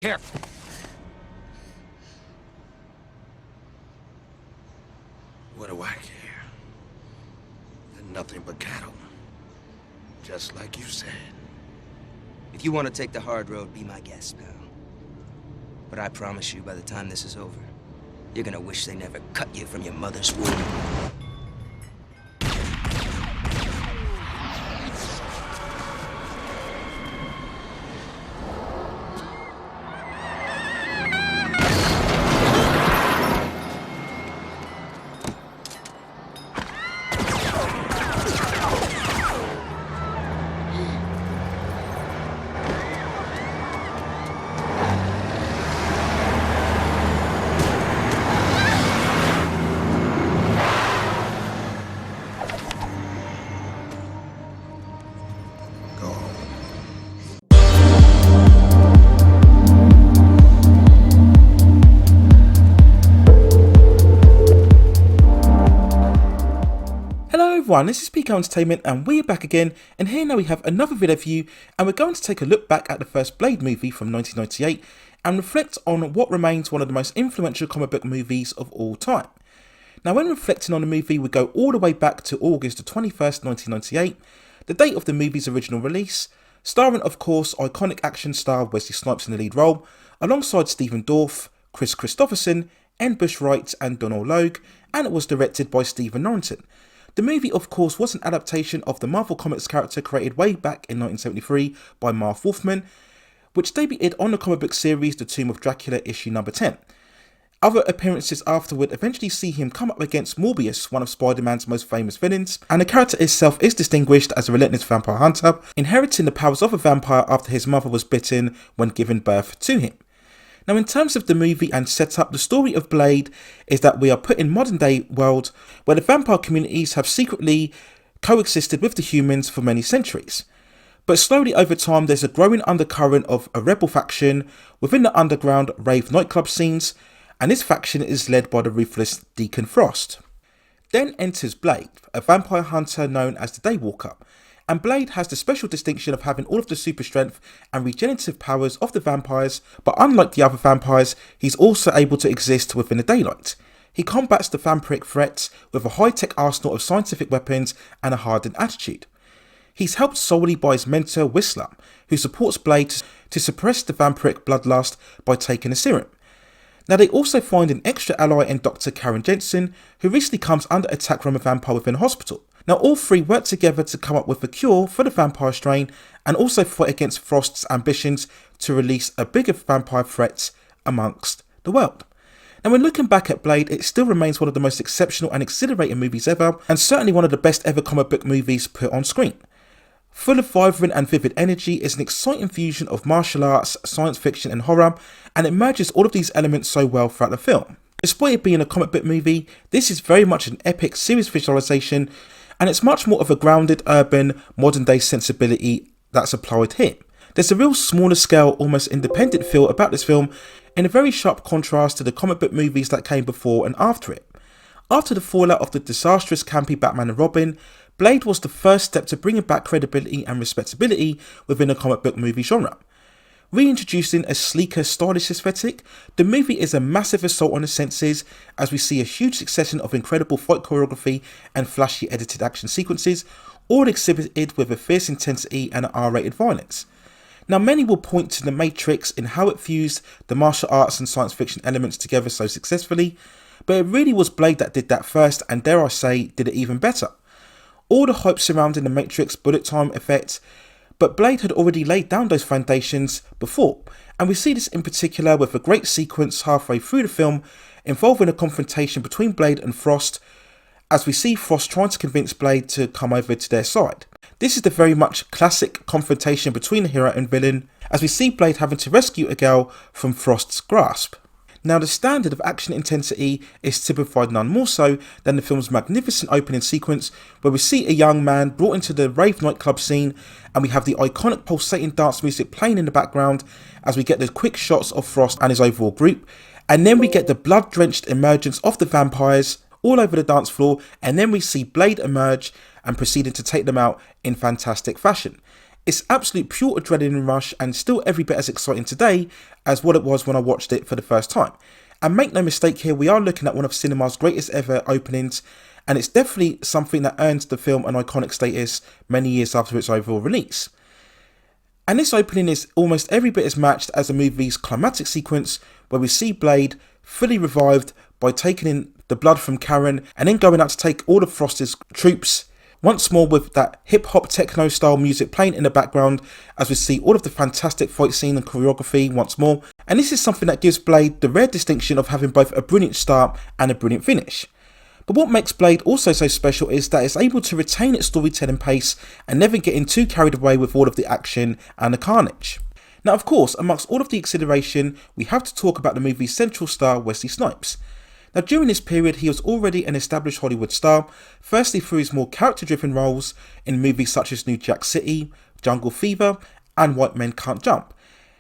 Here. What do I care? They're nothing but cattle. Just like you said. If you want to take the hard road, be my guest, pal. But I promise you, by the time this is over, you're gonna wish they never cut you from your mother's womb. Go home. Hello everyone, this is PK Entertainment and we're back again, and here now we have another video for you, and we're going to take a look back at the first Blade movie from 1998 and reflect on what remains one of the most influential comic book movies of all time. Now when reflecting on the movie, we go all the way back to August the 21st, 1998, the date of the movie's original release, starring of course iconic action star Wesley Snipes in the lead role, alongside Stephen Dorff, Kristofferson, Wright and Donal Logue, and it was directed by Norrington. The movie, of course, was an adaptation of the Marvel Comics character created way back in 1973 by Marv Wolfman, which debuted on the comic book series The Tomb of Dracula issue number 10. Other appearances afterward eventually see him come up against Morbius, one of Spider-Man's most famous villains, and the character itself is distinguished as a relentless vampire hunter, inheriting the powers of a vampire after his mother was bitten when giving birth to him. Now in terms of the movie and setup, the story of Blade is that we are put in modern day world where the vampire communities have secretly coexisted with the humans for many centuries. But slowly over time there's a growing undercurrent of a rebel faction within the underground rave nightclub scenes, and this faction is led by the ruthless Deacon Frost. Then enters Blade, a vampire hunter known as the Daywalker, and Blade has the special distinction of having all of the super strength and regenerative powers of the vampires, but unlike the other vampires, he's also able to exist within the daylight. He combats the vampiric threats with a high-tech arsenal of scientific weapons and a hardened attitude. He's helped solely by his mentor Whistler, who supports Blade to suppress the vampiric bloodlust by taking a serum. Now they also find an extra ally in Dr. Karen Jensen, who recently comes under attack from a vampire within a hospital. Now all three work together to come up with a cure for the vampire strain and also fight against Frost's ambitions to release a bigger vampire threat amongst the world. Now when looking back at Blade, it still remains one of the most exceptional and exhilarating movies ever, and certainly one of the best ever comic book movies put on screen. Full of vibrant and vivid energy, it's an exciting fusion of martial arts, science fiction and horror, and it merges all of these elements so well throughout the film. Despite it being a comic book movie, this is very much an epic serious visualization, and it's much more of a grounded, urban, modern day sensibility that's applied here. There's a real smaller scale, almost independent feel about this film, in a very sharp contrast to the comic book movies that came before and after it. After the fallout of the disastrous campy Batman and Robin, Blade was the first step to bringing back credibility and respectability within the comic book movie genre. Reintroducing a sleeker, stylish aesthetic, the movie is a massive assault on the senses as we see a huge succession of incredible fight choreography and flashy edited action sequences, all exhibited with a fierce intensity and R-rated violence. Now many will point to The Matrix in how it fused the martial arts and science fiction elements together so successfully, but it really was Blade that did that first, and dare I say, did it even better. All the hype surrounding the Matrix bullet time effect, but Blade had already laid down those foundations before, and we see this in particular with a great sequence halfway through the film involving a confrontation between Blade and Frost, as we see Frost trying to convince Blade to come over to their side. This is the very much classic confrontation between the hero and villain, as we see Blade having to rescue a girl from Frost's grasp. Now the standard of action intensity is typified none more so than the film's magnificent opening sequence, where we see a young man brought into the rave nightclub scene, and we have the iconic pulsating dance music playing in the background as we get the quick shots of Frost and his overall group, and then we get the blood drenched emergence of the vampires all over the dance floor, and then we see Blade emerge and proceeding to take them out in fantastic fashion. It's absolute pure adrenaline rush and still every bit as exciting today as what it was when I watched it for the first time. And make no mistake here, we are looking at one of cinema's greatest ever openings, and it's definitely something that earns the film an iconic status many years after its overall release. And this opening is almost every bit as matched as the movie's climactic sequence where we see Blade fully revived by taking in the blood from Karen and then going out to take all of Frost's troops, once more with that hip-hop techno style music playing in the background as we see all of the fantastic fight scene and choreography once more. And this is something that gives Blade the rare distinction of having both a brilliant start and a brilliant finish. But what makes Blade also so special is that it's able to retain its storytelling pace and never getting too carried away with all of the action and the carnage. Now of course, amongst all of the exhilaration, we have to talk about the movie's central star, Wesley Snipes. Now during this period, he was already an established Hollywood star, firstly through his more character-driven roles in movies such as New Jack City, Jungle Fever, and White Men Can't Jump.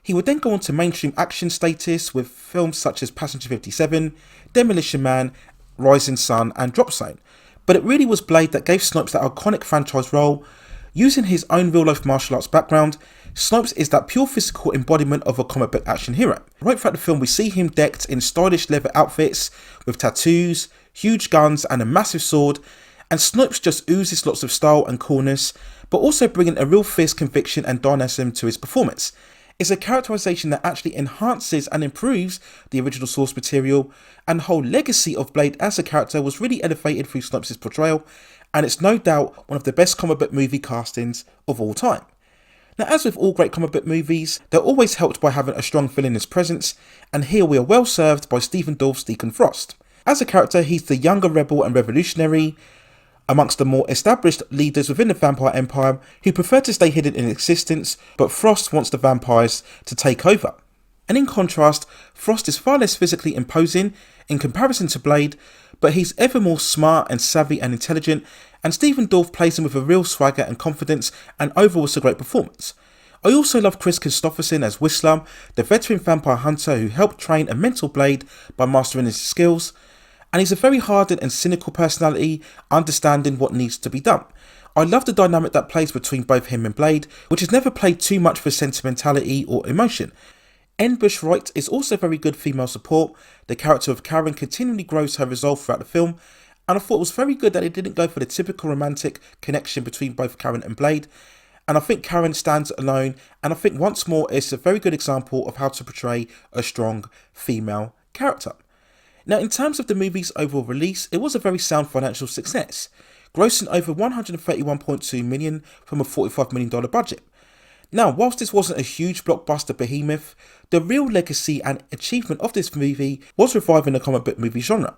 He would then go on to mainstream action status with films such as Passenger 57, Demolition Man, Rising Sun and Drop Zone. But it really was Blade that gave Snipes that iconic franchise role. Using his own real-life martial arts background, Snipes is that pure physical embodiment of a comic book action hero. Right throughout the film, we see him decked in stylish leather outfits with tattoos, huge guns and a massive sword, and Snipes just oozes lots of style and coolness, but also bringing a real fierce conviction and dynamism to his performance. It's a characterization that actually enhances and improves the original source material, and the whole legacy of Blade as a character was really elevated through Snipes' portrayal, and it's no doubt one of the best comic book movie castings of all time. Now, as with all great comic book movies, they're always helped by having a strong villainous presence, and here we are well served by Stephen Dorff's Deacon Frost. As a character, he's the younger rebel and revolutionary amongst the more established leaders within the vampire empire who prefer to stay hidden in existence, but Frost wants the vampires to take over. And in contrast, Frost is far less physically imposing in comparison to Blade, but he's ever more smart and savvy and intelligent, and Stephen Dorff plays him with a real swagger and confidence, and overall it's a great performance. I also love Kristofferson as Whistler, the veteran vampire hunter who helped train a mental Blade by mastering his skills, and he's a very hardened and cynical personality, understanding what needs to be done. I love the dynamic that plays between both him and Blade, which is never played too much for sentimentality or emotion. Wright is also very good female support. The character of Karen continually grows her resolve throughout the film, and I thought it was very good that it didn't go for the typical romantic connection between both Karen and Blade, and I think Karen stands alone, and I think once more it's a very good example of how to portray a strong female character. Now, in terms of the movie's overall release, it was a very sound financial success, grossing over $131.2 million from a $45 million budget. Now, whilst this wasn't a huge blockbuster behemoth, the real legacy and achievement of this movie was reviving the comic book movie genre.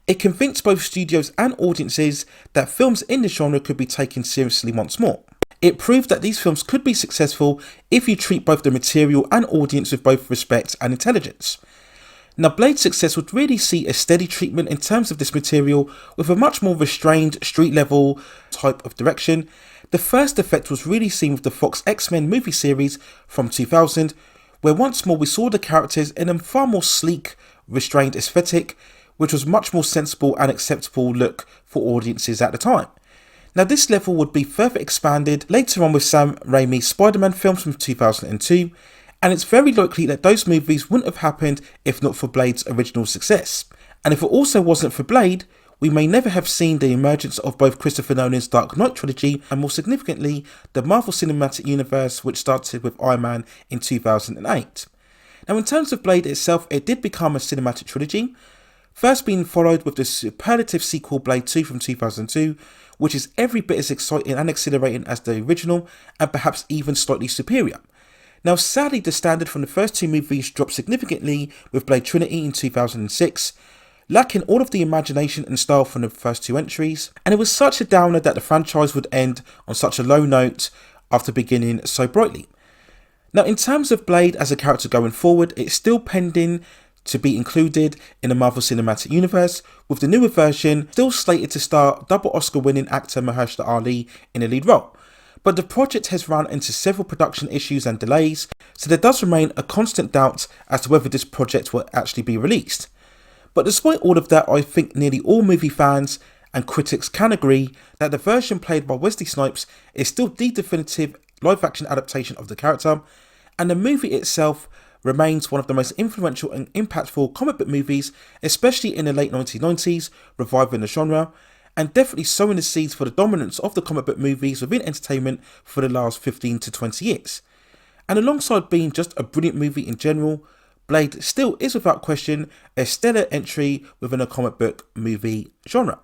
It convinced both studios and audiences that films in the genre could be taken seriously once more. It proved that these films could be successful if you treat both the material and audience with both respect and intelligence. Now, Blade's success would really see a steady treatment in terms of this material with a much more restrained, street-level type of direction. The first effect was really seen with the Fox X-Men movie series from 2000, where once more we saw the characters in a far more sleek, restrained aesthetic, which was much more sensible and acceptable look for audiences at the time. Now, this level would be further expanded later on with Sam Raimi's Spider-Man films from 2002, and it's very likely that those movies wouldn't have happened if not for Blade's original success. And if it also wasn't for Blade, we may never have seen the emergence of both Christopher Nolan's Dark Knight trilogy and more significantly the Marvel Cinematic Universe, which started with Iron Man in 2008. Now, in terms of Blade itself, it did become a cinematic trilogy, first being followed with the superlative sequel Blade 2 from 2002, which is every bit as exciting and exhilarating as the original and perhaps even slightly superior. Now, sadly, the standard from the first two movies dropped significantly with Blade Trinity in 2006, lacking all of the imagination and style from the first two entries, and it was such a downer that the franchise would end on such a low note after beginning so brightly. Now, in terms of Blade as a character going forward, it's still pending to be included in the Marvel Cinematic Universe, with the newer version still slated to star double Oscar-winning actor Mahershala Ali in the lead role. But the project has run into several production issues and delays, so there does remain a constant doubt as to whether this project will actually be released. But despite all of that, I think nearly all movie fans and critics can agree that the version played by Wesley Snipes is still the definitive live action adaptation of the character, and the movie itself remains one of the most influential and impactful comic book movies, especially in the late 1990s, reviving the genre, and definitely sowing the seeds for the dominance of the comic book movies within entertainment for the last 15 to 20 years. And alongside being just a brilliant movie in general, Blade still is without question a stellar entry within a comic book movie genre.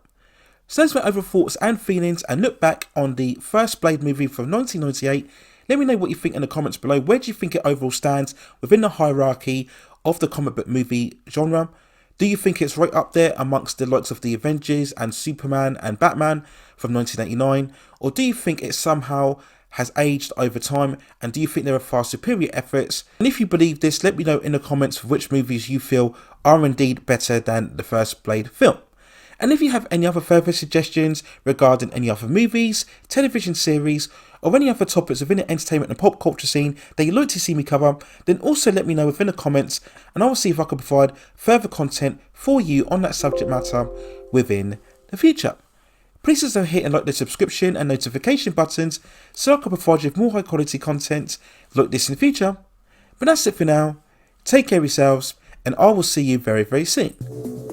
So let's went over thoughts and feelings and look back on the first Blade movie from 1998. Let me know what you think in the comments below. Where do you think it overall stands within the hierarchy of the comic book movie genre? Do you think it's right up there amongst the likes of the Avengers and Superman and Batman from 1989? Or do you think it somehow has aged over time, and do you think there are far superior efforts? And if you believe this, let me know in the comments which movies you feel are indeed better than the first Blade film. And if you have any other further suggestions regarding any other movies, television series, or any other topics within the entertainment and pop culture scene that you'd like to see me cover, then also let me know within the comments, and I will see if I can provide further content for you on that subject matter within the future. Please also hit and like the subscription and notification buttons so I can provide you with more high quality content like this in the future. But that's it for now. Take care of yourselves, and I will see you very, very soon.